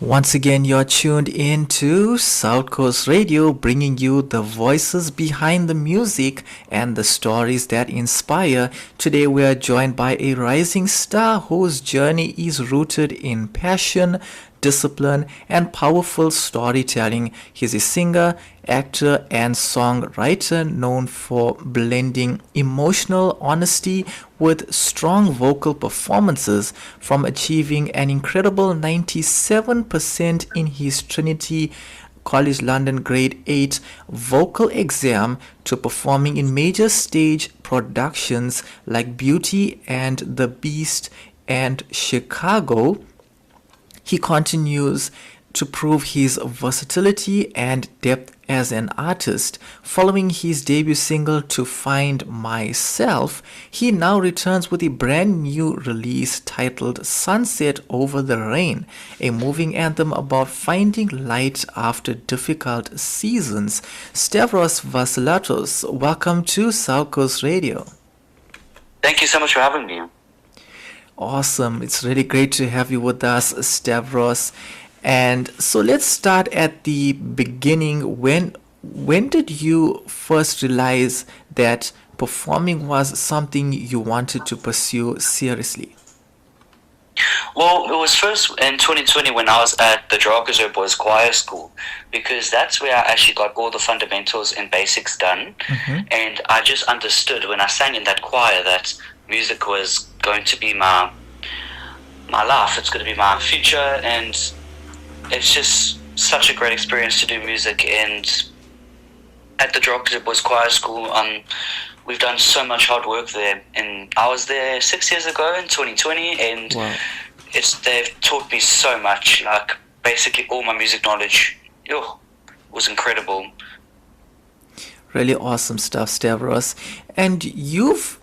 Once again, you're tuned in to South Coast Radio, bringing you the voices behind the music and the stories that inspire. Today, we are joined by a rising star whose journey is rooted in passion, discipline, and powerful storytelling. He's a singer, actor, and songwriter known for blending emotional honesty with strong vocal performances, from achieving an incredible 97% in his Trinity College London Grade 8 vocal exam to performing in major stage productions like Beauty and the Beast and Chicago. He continues to prove his versatility and depth as an artist. Following his debut single To Find Myself, he now returns with a brand new release titled Sunset Over the Rain, a moving anthem about finding light after difficult seasons. Stavros Vassilatos, welcome to South Coast Radio. Thank you so much for having me. Awesome. It's really great to have you with us, Stavros. And so let's start at the beginning. When did you first realize that performing was something you wanted to pursue seriously? Well, it was first in 2020 when I was at the Drakazoo Boys Choir School, because that's where I actually got all the fundamentals and basics done. And I just understood when I sang in that choir that music was going to be my life. It's going to be my future, and it's just such a great experience to do music. And at the Drakazoo Boys Choir School, we've done so much hard work there, and I was there 6 years ago in 2020, and Wow. they've taught me so much. Like basically all my music knowledge, was incredible. Really awesome stuff, Stavros. And you've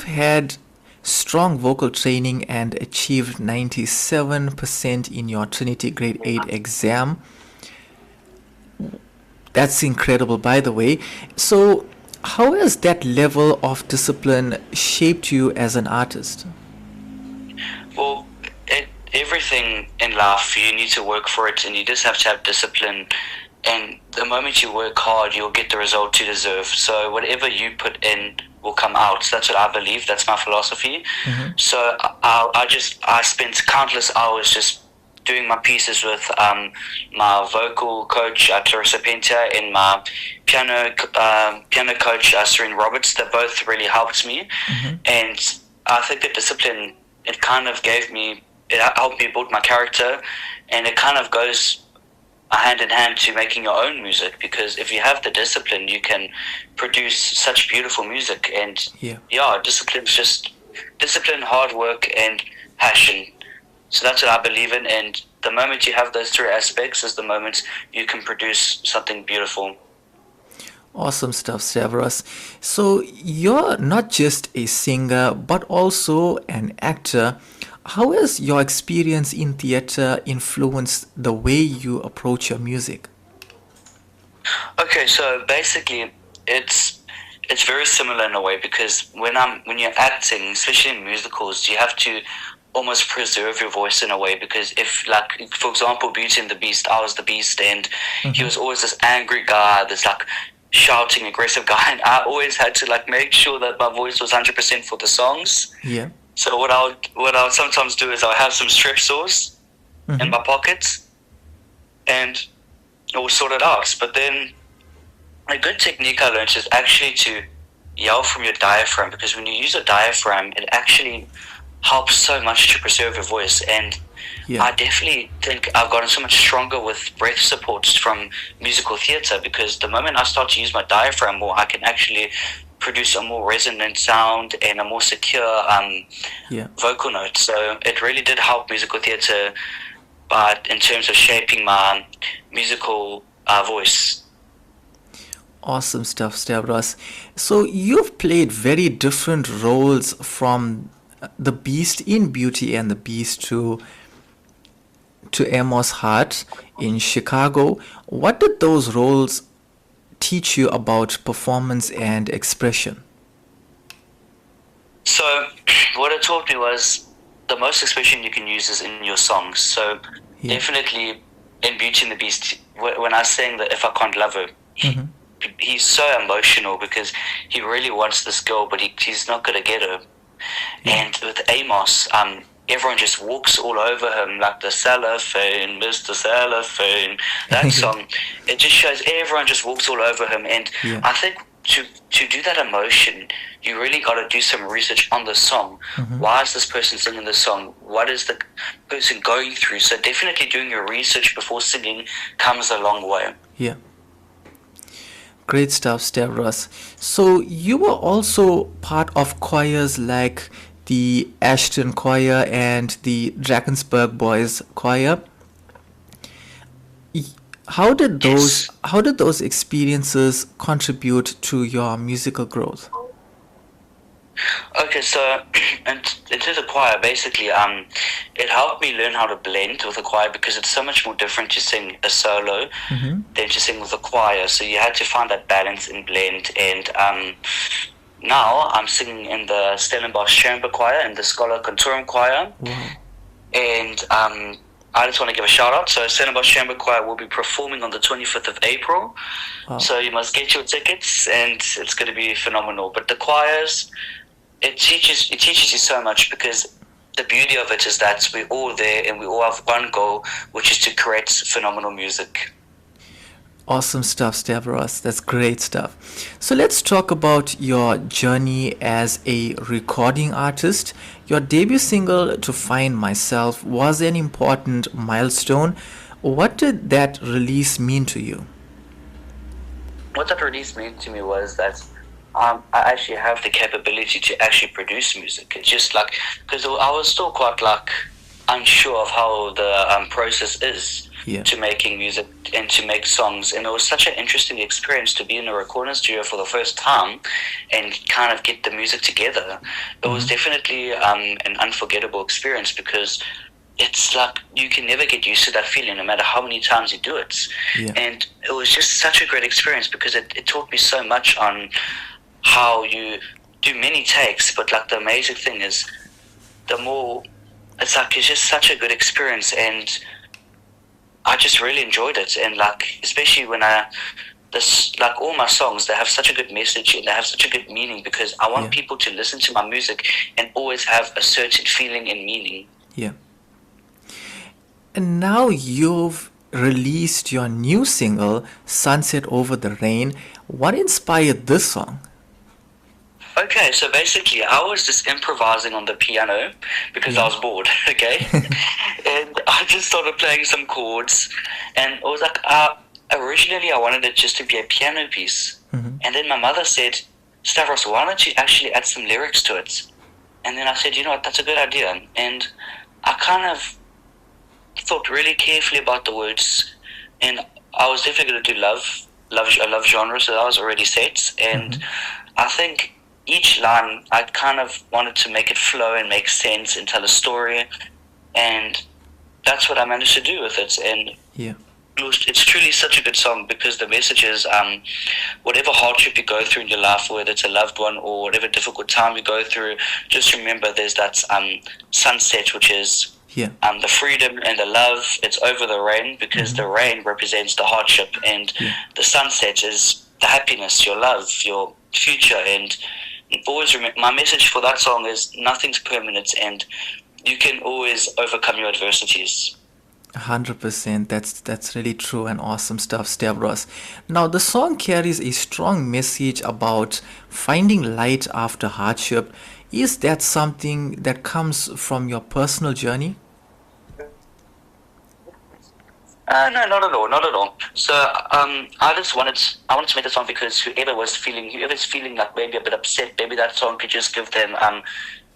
had strong vocal training and achieved 97% in your Trinity Grade 8 exam. That's incredible, by the way. So, how has that level of discipline shaped you as an artist? Well, everything in life, you need to work for it, and you just have to have discipline. And the moment you work hard, you'll get the result you deserve. So whatever you put in will come out. That's what I believe. That's my philosophy. So I spent countless hours just doing my pieces with my vocal coach, Clarissa Penta, and my piano coach, Serene Roberts. That both really helped me. And I think the discipline, it helped me build my character, and it kind of goes hand in hand to making your own music, because if you have the discipline, you can produce such beautiful music. And discipline, hard work, and passion. So that's what I believe in, and the moment you have those three aspects is the moment you can produce something beautiful. Awesome stuff, Stavros. So you're not just a singer, but also an actor. How has your experience in theater influenced the way you approach your music? Okay, so basically, it's very similar in a way, because when you're acting, especially in musicals, you have to almost preserve your voice in a way, because if, like, for example, Beauty and the Beast, I was the Beast, and he was always this angry guy, this like shouting, aggressive guy, and I always had to like make sure that my voice was 100% for the songs. Yeah. So what I would sometimes do is I would have some stretch saws in my pockets, and it will sort it out. But then a good technique I learned is actually to yell from your diaphragm, because when you use a diaphragm, it actually helps so much to preserve your voice. And I definitely think I've gotten so much stronger with breath supports from musical theatre, because the moment I start to use my diaphragm more, I can actually produce a more resonant sound and a more secure vocal note. So it really did help musical theatre, but in terms of shaping my musical voice. Awesome stuff, Stavros. So you've played very different roles, from the Beast in Beauty and the Beast to Amos Hart in Chicago. What did those roles teach you about performance and expression? So what it taught me was the most expression you can use is in your songs. So Yeah. definitely in Beauty and the Beast, when I sang that If I Can't Love Her, Mm-hmm. he's so emotional because he really wants this girl, but he's not going to get her. Yeah. And with Amos, everyone just walks all over him, like the cellophane, Mr. Cellophane. That song, it just shows everyone just walks all over him. And Yeah. I think to do that emotion, you really got to do some research on the song. Mm-hmm. Why is this person singing the song? What is the person going through? So definitely doing your research before singing comes a long way. Yeah. Great stuff, Stavros. So you were also part of choirs like the Ashton Choir and the Drakensberg Boys Choir. Y- Yes. how did those experiences contribute to your musical growth? Okay, so into the choir, basically, it helped me learn how to blend with the choir because it's so much more different to sing a solo Mm-hmm. than to sing with a choir. So you had to find that balance and blend. And now I'm singing in the Stellenbosch Chamber Choir and the Scholar Cantorum Choir. Wow. And I just want to give a shout out. So Stellenbosch Chamber Choir will be performing on the 25th of April. Wow. So you must get your tickets, and it's going to be phenomenal. But the choirs, it teaches you so much because the beauty of it is that we're all there and we all have one goal, which is to create phenomenal music. Awesome stuff, Stavros. That's great stuff. So let's talk about your journey as a recording artist. Your debut single, To Find Myself, was an important milestone. What did that release mean to you? What that release meant to me was that I actually have the capability to actually produce music. It's just like, because I was still quite like unsure of how the process is Yeah. to making music and to make songs. And it was such an interesting experience to be in a recording studio for the first time and kind of get the music together. It was definitely an unforgettable experience because it's like you can never get used to that feeling no matter how many times you do it. Yeah. And it was just such a great experience because it taught me so much on how you do many takes, but like the amazing thing is the more it's like it's just such a good experience, and I just really enjoyed it. And like especially when like all my songs, they have such a good message and they have such a good meaning because I want Yeah. people to listen to my music and always have a certain feeling and meaning. Yeah. And now you've released your new single, Sunset Over the Rain. What inspired this song? Okay, so basically I was just improvising on the piano because I was bored, okay? And I just started playing some chords and it was like, originally I wanted it just to be a piano piece. Mhm. And then my mother said, Stavros, why don't you actually add some lyrics to it? And then I said, you know what, that's a good idea. And I kind of thought really carefully about the words, and I was definitely going to do a love genre, so that was already set. And I think each line I kind of wanted to make it flow and make sense and tell a story, and that's what I managed to do with it. And Yeah. it's truly such a good song because the message is whatever hardship you go through in your life, whether it's a loved one or whatever difficult time you go through, just remember there's that sunset, which is Yeah. the freedom and the love. It's over the rain because the rain represents the hardship, and the sunset is the happiness, your love, your future. And always remember, my message for that song is nothing's permanent, and you can always overcome your adversities. 100%. That's really true and awesome stuff, Stavros. Now, the song carries a strong message about finding light after hardship. Is that something that comes from your personal journey? No, not at all, not at all. So I wanted to make the song because whoever's feeling like maybe a bit upset, maybe that song could just give them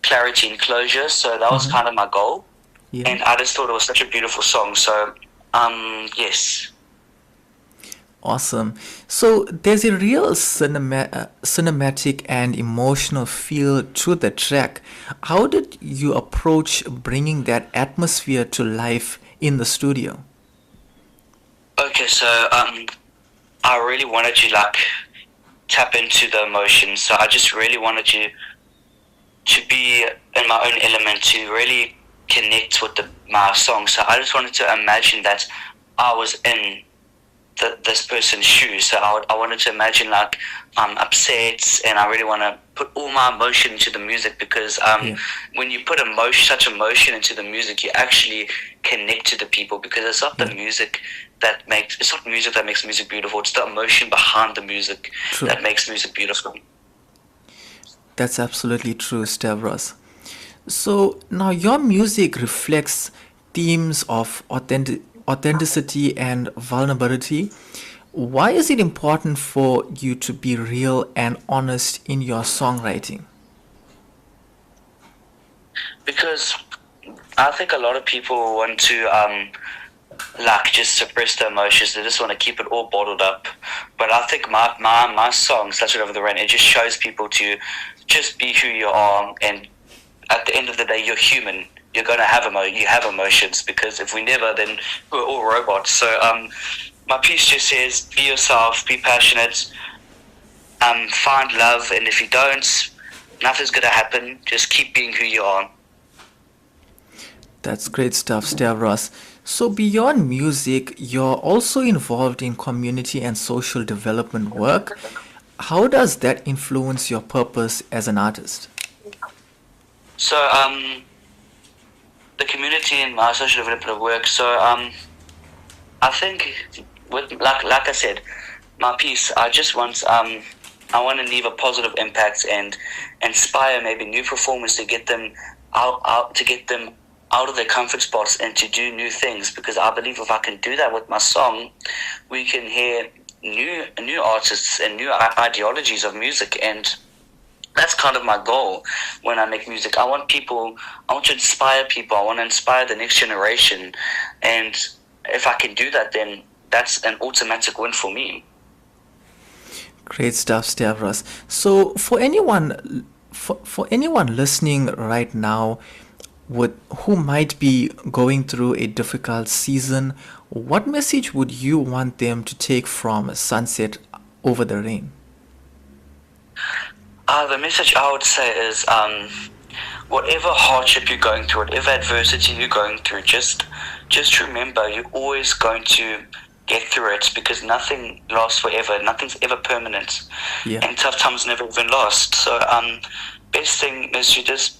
clarity and closure. So that was kind of my goal, Yeah. and I just thought it was such a beautiful song. So yes. Awesome. So there's a real cinematic and emotional feel to the track. How did you approach bringing that atmosphere to life in the studio? Okay, so I really wanted to like tap into the emotions. So I just really wanted to be in my own element, to really connect with my song. So I just wanted to imagine that I was in this person's shoes. So I wanted to imagine like I'm upset, and I really want to put all my emotion into the music, because when you put such emotion into the music, you actually connect to the people, because it's not the music that makes music beautiful. It's the emotion behind the music that makes music beautiful. That's absolutely true, Stavros. So now your music reflects themes of authenticity and vulnerability. Why is it important for you to be real and honest in your songwriting? Because I think a lot of people want to like just suppress their emotions. They just want to keep it all bottled up. But I think my song, Such It Over the Rain, it just shows people to just be who you are, and at the end of the day, you're human. You're gonna have you have emotions, because if we never, then we're all robots. So my piece just says, be yourself, be passionate, find love, and if you don't, nothing's gonna happen. Just keep being who you are. That's great stuff, Stavros. So beyond music, you're also involved in community and social development work. How does that influence your purpose as an artist? So the community and my social development work. So I think with like I said, my piece, I just want I want to leave a positive impact and inspire maybe new performers to get them out of their comfort spots and to do new things, because I believe if I can do that with my song, we can hear new artists and new ideologies of music. And that's kind of my goal when I make music. I want to inspire people. I want to inspire the next generation. And if I can do that, then that's an automatic win for me. Great stuff, Stavros. So for anyone listening right now who might be going through a difficult season, what message would you want them to take from Sunset Over the Rain? The message I would say is, whatever hardship you're going through, whatever adversity you're going through, just remember you're always going to get through it, because nothing lasts forever. Nothing's ever permanent. Yeah. And tough times never even last. So best thing is you just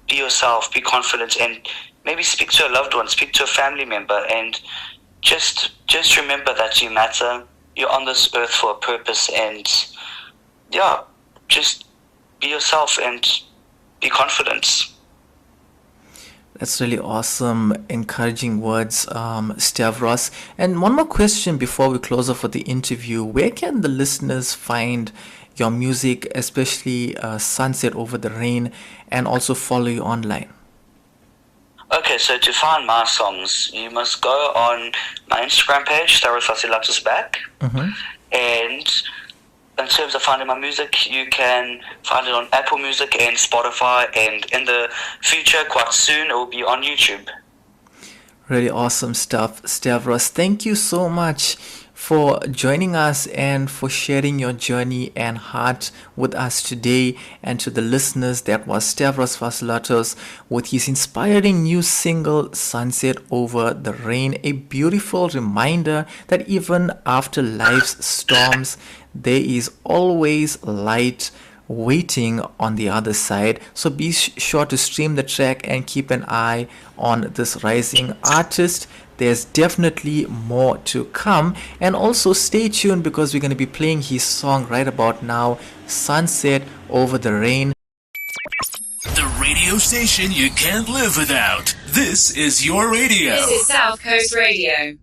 be yourself, be confident, and maybe speak to a loved one, speak to a family member, and just remember that you matter. You're on this earth for a purpose, and yeah, just be yourself and be confident. That's really awesome, encouraging words, Stavros. And one more question before we close off for the interview. Where can the listeners find your music, especially Sunset Over the Rain, and also follow you online? Okay, so to find my songs, you must go on my Instagram page, Stavros Vassilatos back. Mm-hmm. And in terms of finding my music, you can find it on Apple Music and Spotify, and in the future, quite soon, it will be on YouTube. Really awesome stuff, Stavros. Thank you so much for joining us and for sharing your journey and heart with us today. And to the listeners, that was Stavros Vassilatos with his inspiring new single, Sunset Over the Rain, a beautiful reminder that even after life's storms, there is always light waiting on the other side. So be sure to stream the track and keep an eye on this rising artist. There's definitely more to come, and also stay tuned because we're going to be playing his song right about now, Sunset Over the Rain. The radio station you can't live without. This is your radio. This is South Coast Radio.